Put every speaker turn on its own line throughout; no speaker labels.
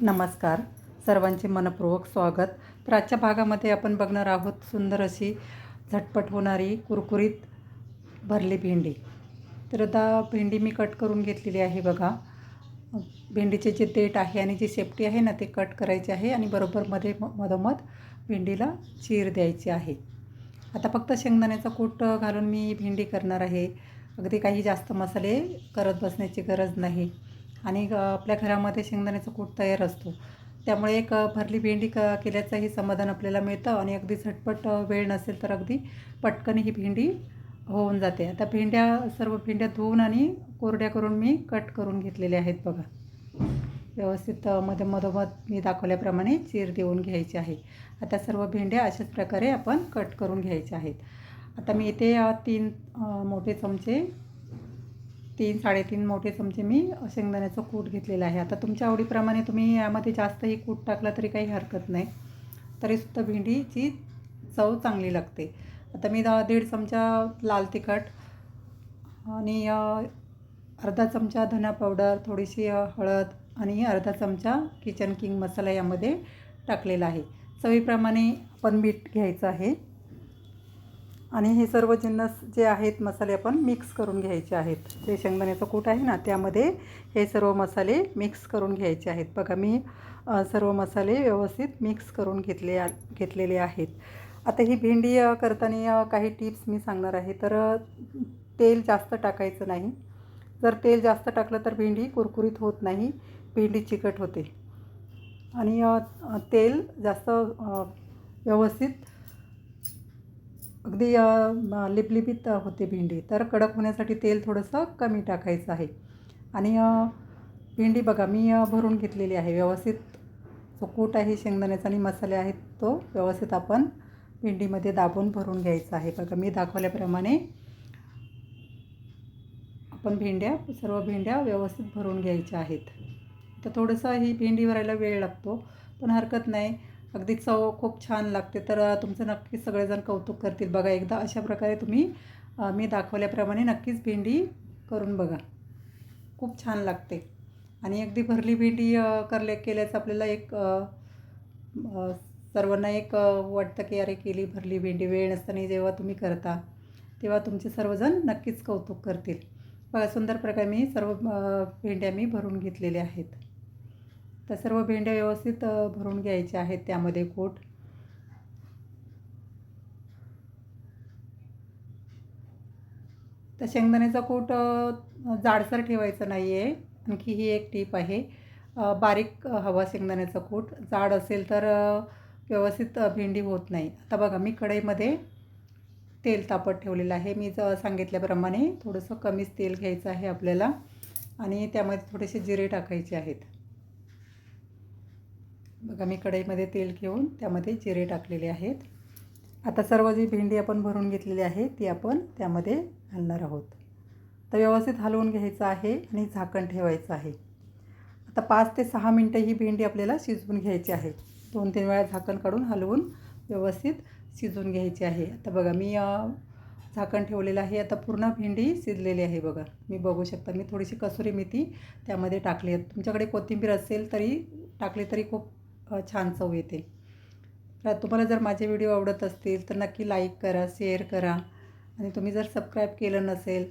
नमस्कार. सर्वांचे मनपूर्वक स्वागत. तर आजच्या भागामध्ये आपण बघणार आहोत सुंदर अशी झटपट होणारी कुरकुरीत भरली भेंडी. तर आता भेंडी मी कट करून घेतलेली आहे बघा. भेंडीचे जे देठ आहे आणि जी शेपटी आहे ना ते कट करायचे आहे आणि बरोबर मधोमध भेंडीला चीर द्यायची आहे. आता फक्त शेंगदाण्याचा कूट घालून मी भेंडी करणार आहे. अगदी काही जास्त मसाले करत बसण्याची गरज नाही आणि आपल्या घरामध्ये शेंगदाण्याचा कूट तयार असतो. त्यामुळे एक भरली भेंडी केल्याचंही समाधान आपल्याला मिळतं आणि अगदी झटपट वेळ नसेल तर अगदी पटकन ही भेंडी होऊन जाते. आता सर्व भेंड्या धुवून आणि कोरड्या करून मी कट करून घेतलेल्या आहेत बघा. व्यवस्थित मधोमध मी दाखवल्याप्रमाणे चीर देऊन घ्यायची आहे. आता सर्व भेंड्या अशाच प्रकारे आपण कट करून घ्यायच्या आहेत. आता मी इथे 3-3.5 मोठे चमचे मी शेंगदाण्याचं कूट घेतलेलं आहे. आता तुमच्या आवडीप्रमाणे तुम्ही यामध्ये जास्तही कूट टाकला तरी काही हरकत नाही, तरीसुद्धा भेंडीची चव चांगली लागते. आता मी 1.5 चमचा लाल तिखट आणि अर्धा चमचा धना पावडर, थोडीशी हळद आणि अर्धा चमचा किचन किंग मसाला यामध्ये टाकलेला आहे. चवीप्रमाणे आपण मीठ घ्यायचं आहे आणि हे सर्व जिन्नस जे आहेत मसाले आपण मिक्स करून घ्यायचे आहेत. जे शेंगदाण्याचं कूट आहे ना त्यामध्ये हे सर्व मसाले मिक्स करून घ्यायचे आहेत. बघा मी सर्व मसाले व्यवस्थित मिक्स करून घेतलेले आहेत. आता ही भेंडी करताना काही टिप्स मी सांगणार आहे. तर तेल जास्त टाकायचं नाही. जर तेल जास्त टाकलं तर भेंडी कुरकुरीत होत नाही, भेंडी चिकट होते आणि तेल जास्त व्यवस्थित अगदी लिपलिपीत होते भेंडी. तर कडक होण्यासाठी तेल थोडंसं कमी टाकायचं आहे. आणि भेंडी बघा मी भरून घेतलेली आहे व्यवस्थित. जो कूट आहे शेंगदाण्याचा आणि मसाले आहेत तो व्यवस्थित आपण भेंडीमध्ये दाबून भरून घ्यायचा आहे. बघा मी दाखवल्याप्रमाणे आपण सर्व भेंड्या व्यवस्थित भरून घ्यायच्या आहेत. तर थोडंसं ही भेंडी भरायला वेळ लागतो, पण हरकत नाही. अगदी चव खूप छान लागते. तर तुमचं नक्कीच सगळेजण कौतुक करतील. बघा एकदा अशा प्रकारे तुम्ही मी दाखवल्याप्रमाणे नक्कीच भेंडी करून बघा, खूप छान लागते. आणि अगदी भरली भेंडी केल्याचं आपल्याला एक सर्वांना एक वाटतं की अरे केली भरली भेंडी. वेळ नसताना जेव्हा तुम्ही करता तेव्हा तुमचे सर्वजण नक्कीच कौतुक करतील. बघा सुंदर प्रकारे मी सर्व भेंड्या मी भरून घेतलेल्या आहेत. तर सर्व भेंड्या व्यवस्थित भरून घ्यायच्या आहेत त्यामध्ये कूट. तर शेंगदाण्याचा कूट जाडसर ठेवायचा नाही आहे. आणखी ही एक टीप आहे. बारीक हवा शेंगदाण्याचा कूट. जाड असेल तर व्यवस्थित भेंडी होत नाही. आता बघा मी कढईमध्ये तेल तापत ठेवलेलं आहे. मी सांगितल्याप्रमाणे थोडंसं कमीच तेल घ्यायचं आहे आपल्याला आणि त्यामध्ये थोडेसे जिरे टाकायचे आहेत. बघा मी कढईमध्ये तेल घेऊन त्यामध्ये जिरे टाकलेले आहेत. आता सर्व जी भेंडी आपण भरून घेतलेली आहे ती आपण त्यामध्ये घालणार आहोत. तर व्यवस्थित हलवून घ्यायचं आहे आणि झाकण ठेवायचं आहे. आता 5 ते 6 मिनटं ही भेंडी आपल्याला शिजवून घ्यायची आहे. 2-3 वेळा झाकण काढून हलवून व्यवस्थित शिजवून घ्यायची आहे. आता बघा मी झाकण ठेवलेलं आहे. आता पूर्ण भेंडी शिजलेली आहे बघा. मी बघू शकता मी थोडीशी कसुरी मेथी त्यामध्ये टाकली आहे. तुमच्याकडे कोथिंबीर असेल तरी टाकली तरी खूप छान चव येते. तर तुम्हाला जर माझे व्हिडिओ आवडत असतील तर नक्की लाईक करा, शेअर करा आणि तुम्ही जर सबस्क्राईब केलं नसेल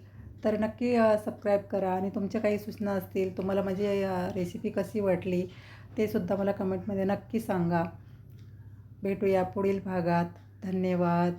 तर नक्की सबस्क्राईब करा. आणि तुमच्या काही सूचना असतील, तुम्हाला माझी रेसिपी कशी वाटली ते सुद्धा मला कमेंटमध्ये नक्की सांगा. भेटूया पुढील भागात. धन्यवाद.